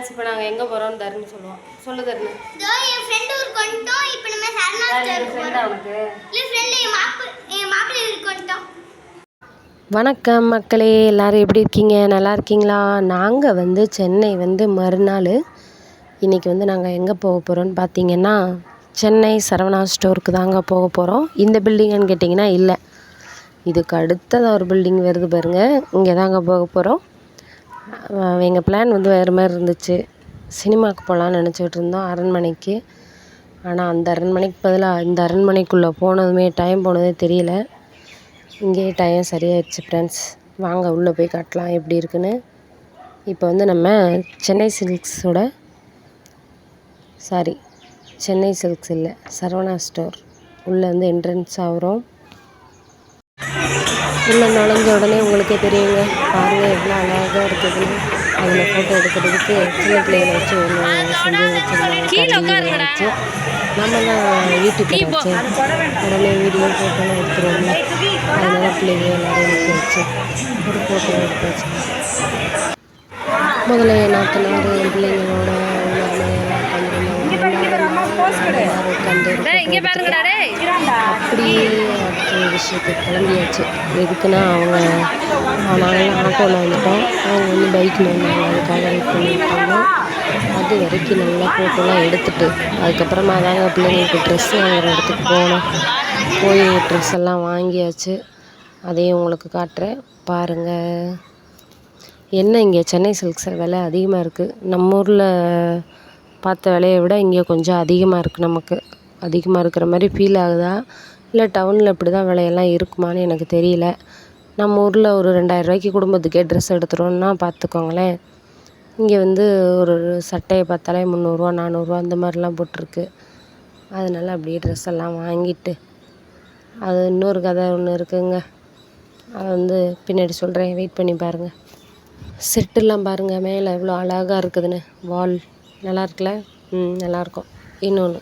Friends இப்போ நாங்கள் எங்கே போகிறோம்னு தருன்னு சொல்லுவோம். சொல்லு தருன்னு. என் ஃப்ரெண்ட் ஊருக்கு வந்துட்டோம். இப்போ நம்ம சரணா ஸ்டோருக்கு ஃப்ரெண்டா உனக்கு? இல்லை ஃப்ரெண்ட் என் மாப்பிள்ளை ஊருக்கு வந்துட்டோம். வணக்கம் மக்களே, எல்லோரும் எப்படி இருக்கீங்க? நல்லா இருக்கீங்களா? நாங்கள் வந்து சென்னை வந்து மறுநாள் இன்றைக்கி வந்து நாங்கள் எங்கே போக போகிறோன்னு பார்த்தீங்கன்னா சென்னை சரவணா ஸ்டோருக்கு தாங்க போக போகிறோம். இந்த பில்டிங்குன்னு கேட்டிங்கன்னா இல்லை, இதுக்கு அடுத்ததாக ஒரு பில்டிங் வருது பாருங்கள், இங்கே தாங்க போக போகிறோம். எங்கள் பிளான் வந்து வேறு மாதிரி இருந்துச்சு. சினிமாவுக்கு போகலான்னு நினச்சிக்கிட்டு இருந்தோம், அரண்மனைக்கு. ஆனால் அந்த அரண்மனைக்கு பதிலாக இந்த அரண்மனைக்குள்ளே போனதுமே டைம் போனதே தெரியல. இங்கேயே டைம் சரியாயிடுச்சு ஃப்ரெண்ட்ஸ். வாங்க உள்ளே போய் காட்டலாம் எப்படி இருக்குன்னு. இப்போ வந்து நம்ம சென்னை சில்க்ஸ் இல்லை, சரவணா ஸ்டோர் உள்ளே வந்து என்ட்ரன்ஸ் ஆகிறோம். உள்ளே நுழைஞ்ச உடனே உங்களுக்கே தெரியுங்க, பாருங்கள் எவ்வளோ அழகாக இருக்குதுன்னு. அதில் ஃபோட்டோ எடுக்கிறதுக்கு சின்ன பிள்ளைகளை வச்சு ஒன்று செஞ்சு வச்சுருந்தாங்க, வச்சு நம்மலாம் யூடியூப்பில் வச்சு உடனே வீடியோ ஃபோட்டோலாம் எடுத்துருவோம்ல, அதனால் பிள்ளைங்க எல்லோரும் நிற்க வச்சு ஒரு ஃபோட்டோ எடுத்து வச்சு முதல்ல நாத்தனார் என் பிள்ளைங்களோட அப்படியே அடுத்த விஷயத்துக்கு கிளம்பியாச்சு. எதுக்குன்னா நாங்கள்லாம் ஆட்டோவில் வந்துட்டோம், அவங்க வந்து பைக்கில் வந்தாங்க, அதுக்காக வெயிட் பண்ணியிருக்காங்க. அது வரைக்கும் நல்லா ஃபோட்டோலாம் எடுத்துகிட்டு அதுக்கப்புறமா தாங்க பிள்ளைங்களுக்கு ட்ரெஸ் வாங்குகிற இடத்துக்கு போனோம். போய் ட்ரெஸ் எல்லாம் வாங்கியாச்சு, அதையும் உங்களுக்கு காட்டுறேன் பாருங்கள். என்ன இங்கே சென்னை சில்க்ஸில் விலை அதிகமாக இருக்குது. நம்ம ஊரில் பார்த்த விலையை விட இங்கே கொஞ்சம் அதிகமாக இருக்குது. நமக்கு அதிகமாக இருக்கிற மாதிரி ஃபீல் ஆகுதா, இல்லை டவுனில் இப்படி தான் விலையெல்லாம் இருக்குமான்னு எனக்கு தெரியல. நம்ம ஊரில் ஒரு 2000 ரூபாய்க்கு குடும்பத்துக்கே ட்ரெஸ் எடுத்துகிறோன்னா பார்த்துக்கோங்களேன். இங்கே வந்து ஒரு சட்டையை பார்த்தாலே 300 400 அந்த மாதிரிலாம் போட்டிருக்கு. அதனால் அப்படியே ட்ரெஸ் எல்லாம் வாங்கிட்டு, அது இன்னொரு கதை ஒன்று இருக்குங்க, அதை வந்து பின்னாடி சொல்கிறேன், வெயிட் பண்ணி பாருங்கள். செட்டெல்லாம் பாருங்கள் மேலே எவ்வளோ அழகாக இருக்குதுன்னு. வால் நல்லா இருக்குல்ல? நல்லாயிருக்கும். இன்னொன்று,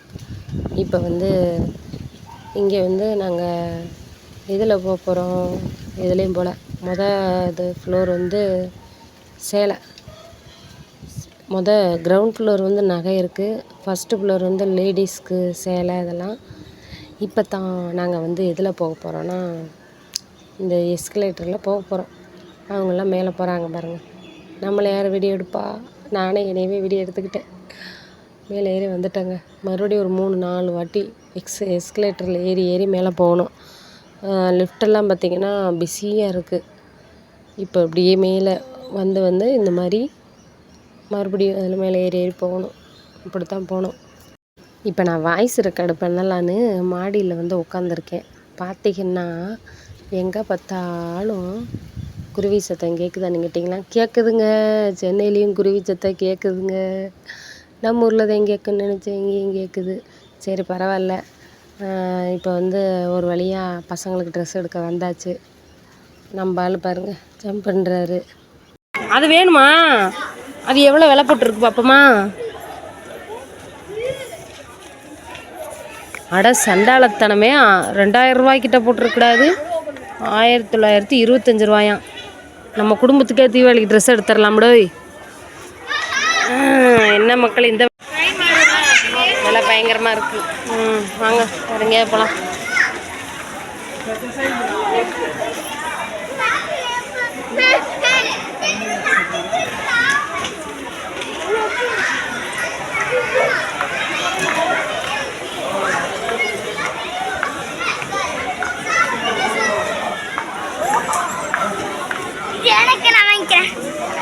இப்போ வந்து இங்கே வந்து நாங்கள் இதில் போக போகிறோம், இதுலேயும் போல் இது ஃப்ளோர் வந்து சேலை, கிரவுண்ட் ஃப்ளோர் வந்து நகை இருக்குது, ஃபஸ்ட்டு ஃப்ளோர் வந்து லேடிஸ்க்கு சேலை இதெல்லாம். இப்போ தான் நாங்கள் வந்து எதில் போக போகிறோன்னா இந்த எஸ்கலேட்டரில் போக போகிறோம். அவங்களாம் மேலே போகிறாங்க பாருங்கள். நம்மளை யார் வீடியோ எடுப்பா? நானே என்னையவே வீடியோ எடுத்துக்கிட்டேன். மேலே ஏறி வந்துட்டேங்க. மறுபடியும் ஒரு 3-4 வாட்டி எஸ்கலேட்டரில் ஏறி மேலே போகணும். லிஃப்டெல்லாம் பார்த்திங்கன்னா பிஸியாக இருக்குது. இப்போ இப்படியே மேலே வந்து இந்த மாதிரி மறுபடியும் அதில் மேலே ஏறி போகணும். இப்படி தான் போகணும். இப்போ நான் வாய்ஸ் ரெக்கார்டு பண்ணலான்னு மாடியில் வந்து உட்காந்துருக்கேன். பார்த்திங்கன்னா எங்கே பார்த்தாலும் குருவி சத்தம் கேட்குதான்னு கேட்டிங்கன்னா கேட்குதுங்க. சென்னையிலையும் குருவி சத்தம் கேட்குதுங்க. நம்ம ஊரில் தான் கேட்குன்னு நினச்சேன், இங்கேயும் கேட்குது. சரி பரவாயில்ல. இப்போ வந்து ஒரு வழியாக பசங்களுக்கு ட்ரெஸ் எடுக்க வந்தாச்சு. நம்ம ஆள் பாருங்கள் ஜம்ப் பண்ணுறாரு. அது வேணுமா? அது எவ்வளோ விலை போட்டுருக்கு பாப்போமா? அட சண்டாளத்தனமே, 2000 ரூபாய்க்கிட்ட போட்டிருக்கூடாது, 1925 ரூபாயாம். நம்ம குடும்பத்துக்கே தீபாவளிக்கு ட்ரெஸ் எடுத்துடலாம்டோ. என்ன மக்கள், இந்த விலை பயங்கரமாக இருக்குது. வாங்க வேறுங்க போகலாம்.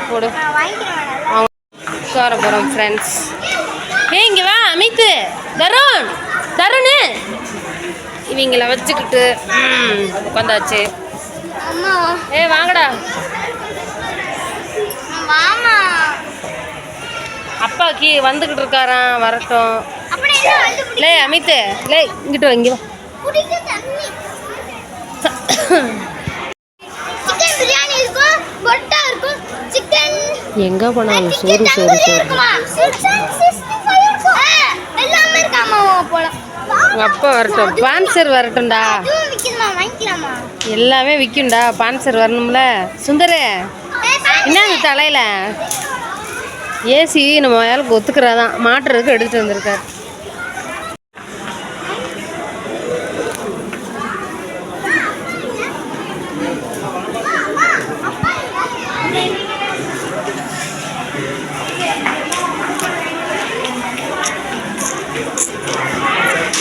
போடு உட்கார போகிறோம் ஃப்ரெண்ட்ஸ். இங்கே வா அமித்து, தருணு இவங்கள வச்சுக்கிட்டு உட்காந்தாச்சு. வாங்கடா அப்பா வந்துக்கிட்டு இருக்காரான், வரட்டும். லே அமித்து, லே இங்கிட்டு வா, இங்கே வா. எங்கே போனாலும் சோறு. உங்கள் அப்பா வரட்டும், பான்சர் வரட்டும்டா, எல்லாமே விற்கும்டா. பான்சர் வரணும்ல. சுந்தரே, என்ன அந்த தலையில் ஏசி நம்ம வேலைக்கு ஒத்துக்கிறாதான் மாட்டுறதுக்கு எடுத்துகிட்டு வந்திருக்காரு.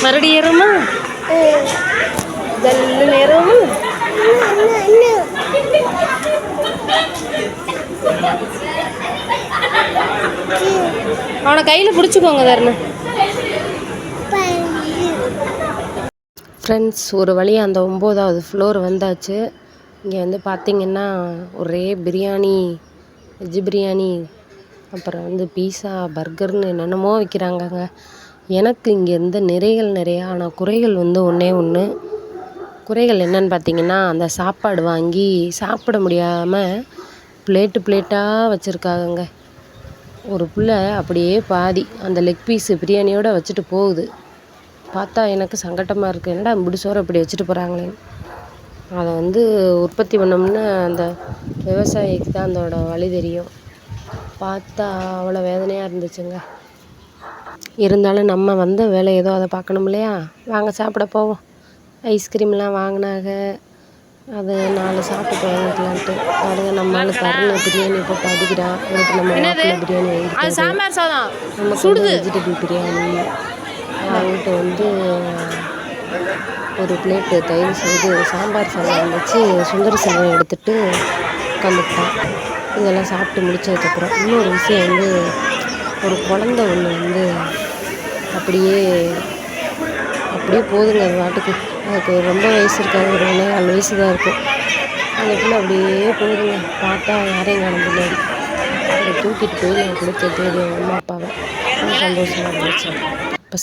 மறுபடியும் ஏறுமா? ஜல்லு ஏறுமா? அவனை கையில் பிடிச்சிக்கோங்க தருண். ஃப்ரெண்ட்ஸ், ஒரு வழியாக அந்த 9வது ஃப்ளோர் வந்தாச்சு. இங்கே வந்து பார்த்திங்கன்னா ஒரே பிரியாணி, வெஜ் பிரியாணி, அப்புறம் வந்து பீஸா, பர்கர்னு என்னென்னமோ விற்கிறாங்கங்க. எனக்கு இங்கே இருந்த நிறைகள் நிறையா, ஆனால் குறைகள் வந்து ஒன்றே ஒன்று. குறைகள் என்னன்னு பார்த்திங்கன்னா, அந்த சாப்பாடு வாங்கி சாப்பிட முடியாமல் பிளேட்டாக வச்சுருக்காங்கங்க. ஒரு பிள்ளை அப்படியே பாதி அந்த லெக் பீஸு பிரியாணியோடு வச்சுட்டு போகுது. பார்த்தா எனக்கு சங்கட்டமாக இருக்குது. என்னடா இப்படி சோறு இப்படி வச்சுட்டு போகிறாங்களேன்னு. அதை வந்து உற்பத்தி பண்ணோம்னா அந்த விவசாயிக்கு தான் அதோட வழி தெரியும். பார்த்தா அவ்வளோ வேதனையாக இருந்துச்சுங்க. இருந்தாலும் நம்ம வந்த வேலை ஏதோ அதை பார்க்கணும் இல்லையா? வாங்க சாப்பிட போவோம். ஐஸ்கிரீம்லாம் வாங்கினாங்க. அது 4 சாப்பிட்டு வாங்கிக்கலான்ட்டு பாருங்க. நம்மளால தரணும் பிரியாணி போட்டு அடிக்கிறான். அதுக்கு நம்ம பிரியாணி வாங்கிட்டு நமக்கு வெஜிடபிள் பிரியாணி வாங்கிட்டு வந்து ஒரு பிளேட்டு தயிர் செய்து சாம்பார் சாதம் வச்சு சுந்தர செல்வம் எடுத்துகிட்டு உட்காந்துக்கிட்டான். இதெல்லாம் சாப்பிட்டு முடித்ததுக்கப்புறம் இன்னொரு விஷயம் வந்து, ஒரு குழந்த ஒன்று வந்து அப்படியே போதுங்க. அது வாட்டுக்கு அதுக்கு ரொம்ப வயசு இருக்காது, ஒரு 4 வயசு தான் இருக்கும். அந்த பிள்ளை அப்படியே போதுங்க. பார்த்தா யாரையும் காணும் பின்னாடி. அதை தூக்கிட்டு போய் நான் கொடுத்த தேடி அவங்க அம்மா அப்பாவை சந்தோஷமாக இருந்துச்சு. இப்போ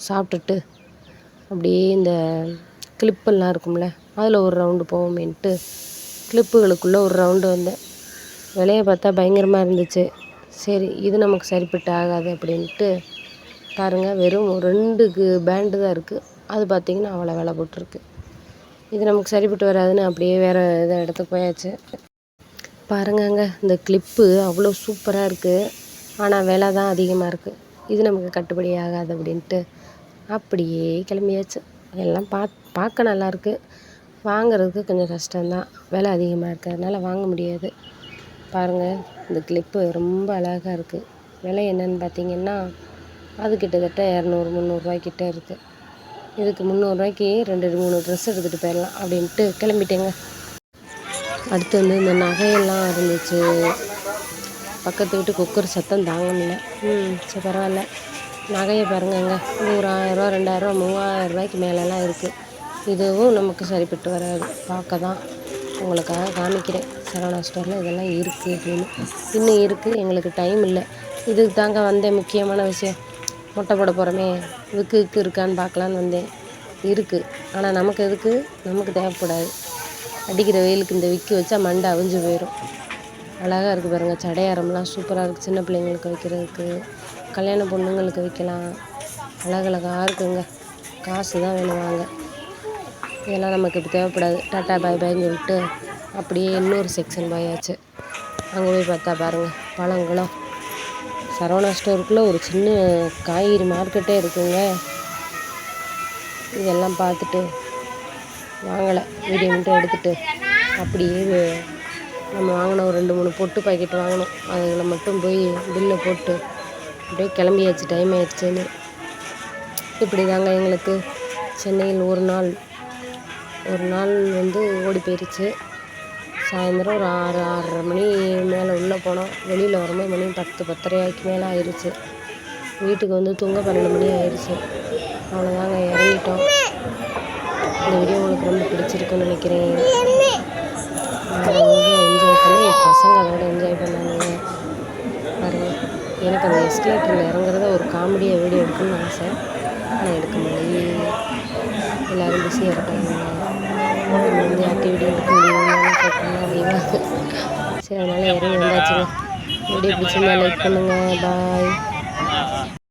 சாப்பிட்டுட்டு அப்படியே இந்த கிளிப்பெல்லாம் இருக்கும்ல, அதில் ஒரு ரவுண்டு போவோமேன்ட்டு கிளிப்புகளுக்குள்ளே ஒரு ரவுண்டு வந்தேன். விலையை பார்த்தா பயங்கரமாக இருந்துச்சு. சரி, இது நமக்கு சரிப்பட்டு ஆகாது அப்படின்ட்டு பாருங்கள், வெறும் 2 பேண்டு தான் இருக்குது. அது பார்த்திங்கன்னா அவ்வளோ விலை போட்டிருக்கு. இது நமக்கு சரிப்பட்டு வராதுன்னு அப்படியே வேறு இடத்துக்கு போயாச்சு. பாருங்கங்க, இந்த கிளிப்பு அவ்வளோ சூப்பராக இருக்குது. ஆனால் விலை தான் அதிகமாக இருக்குது. இது நமக்கு கட்டுப்படி ஆகாது அப்படின்ட்டு அப்படியே கிளம்பியாச்சு. எல்லாம் பார்க்க நல்லாயிருக்கு, வாங்கிறதுக்கு கொஞ்சம் கஷ்டம்தான். விலை அதிகமாக இருக்கிறதுனால வாங்க முடியாது. பாருங்கள், இந்த கிளிப்பு ரொம்ப அழகாக இருக்குது. விலை என்னன்னு பார்த்திங்கன்னா, அது கிட்டத்தட்ட 200-300 ரூபாய்க்கிட்ட இருக்குது. இதுக்கு 300 ரூபாய்க்கு 2-3 ட்ரெஸ் எடுத்துகிட்டு போயிடலாம் அப்படின்ட்டு கிளம்பிட்டேங்க. அடுத்து வந்து இந்த நகையெல்லாம் இருந்துச்சு. பக்கத்து வீட்டு குக்கர் சத்தம் தாங்க முடியல. சரி, பரவாயில்ல. நகையை பாருங்கங்க, இது ஒரு 1000 ரூபா, 2000 ரூபா, 3000 ரூபாய்க்கு மேலெலாம் இருக்குது. இதுவும் நமக்கு சரிப்பட்டு வராது. பார்க்க தான் உங்களுக்காக காமிக்கிறேன். சரவணா ஸ்டோரில் இதெல்லாம் இருக்குது அப்படின்னு. இன்னும் இருக்குது, எங்களுக்கு டைம் இல்லை. இதுக்கு தாங்க வந்தேன். முக்கியமான விஷயம், மொட்டை போட போகிறோமே, இதுக்கு இருக்கான்னு பார்க்கலான்னு வந்தேன். இருக்குது, ஆனால் நமக்கு எதுக்கு, நமக்கு தேவைப்படாது. அடிக்கிற வெயிலுக்கு இந்த விக்கு வச்சா மண்டை அவிஞ்சு போயிடும். அழகாக இருக்குது பாருங்கள். சடையாரம்லாம் சூப்பராக இருக்குது. சின்ன பிள்ளைங்களுக்கு வைக்கிறதுக்கு, கல்யாண பொண்ணுங்களுக்கு வைக்கலாம். அழகழகாக இருக்குங்க. காசு தான் வேணும் வாங்க. இதெல்லாம் நமக்கு இப்போ தேவைப்படாது. டாட்டா பாய் பாய்ன்னு சொல்லிட்டு அப்படியே இன்னொரு செக்ஷன் போயாச்சு. அங்கே போய் பார்த்தா பாருங்கள், பழங்களும் சரவணா ஸ்டோருக்குள்ளே ஒரு சின்ன காய்கறி மார்க்கெட்டே இருக்குங்க. இதெல்லாம் பார்த்துட்டு வாங்கலை, வீடியோ மட்டும் எடுத்துகிட்டு அப்படியே நம்ம வாங்கின ஒரு 2-3 பொட்டு பாக்கெட் வாங்கினோம். அதில் மட்டும் போய் பில்லை போட்டு அப்படியே கிளம்பியாச்சு. டைம் ஆயிடுச்சுன்னு. இப்படி தாங்க எங்களுக்கு சென்னையில் ஒரு நாள் வந்து ஓடி போயிடுச்சு. சாயந்தரம் ஒரு 6-6:30 மணி மேலே உள்ளே போனோம். வெளியில் வரும்போது மணி 10-10:30 மேலே ஆயிடுச்சு. வீட்டுக்கு வந்து தூங்க 12 மணி ஆயிடுச்சு. அவ்வளோதாங்க, இறங்கிட்டோம். இந்த வீடியோ உங்களுக்கு ரொம்ப பிடிச்சிருக்குன்னு நினைக்கிறேன். என்ஜாய் பண்ணி பசங்க அதோட என்ஜாய் பண்ணாங்க. பாருங்கள், எனக்கு அந்த எஸ்கலேட்டரில் இறங்குறத ஒரு காமெடியாக வீடியோ எடுக்கணும்னு ஆசை, ஆனால் எடுக்க முடியல. எல்லோரும் பிஸியாக இருக்காங்க. நம்ம வந்து ஆக்டிவிட்டி எடுக்க முடியும்னு கேட்கணும் அப்படின்னா சரி, அதனால் இறங்கி வந்தாச்சுங்க. வீடியோ பிடிச்சிருந்தா லைக் பண்ணுங்கள். பாய்.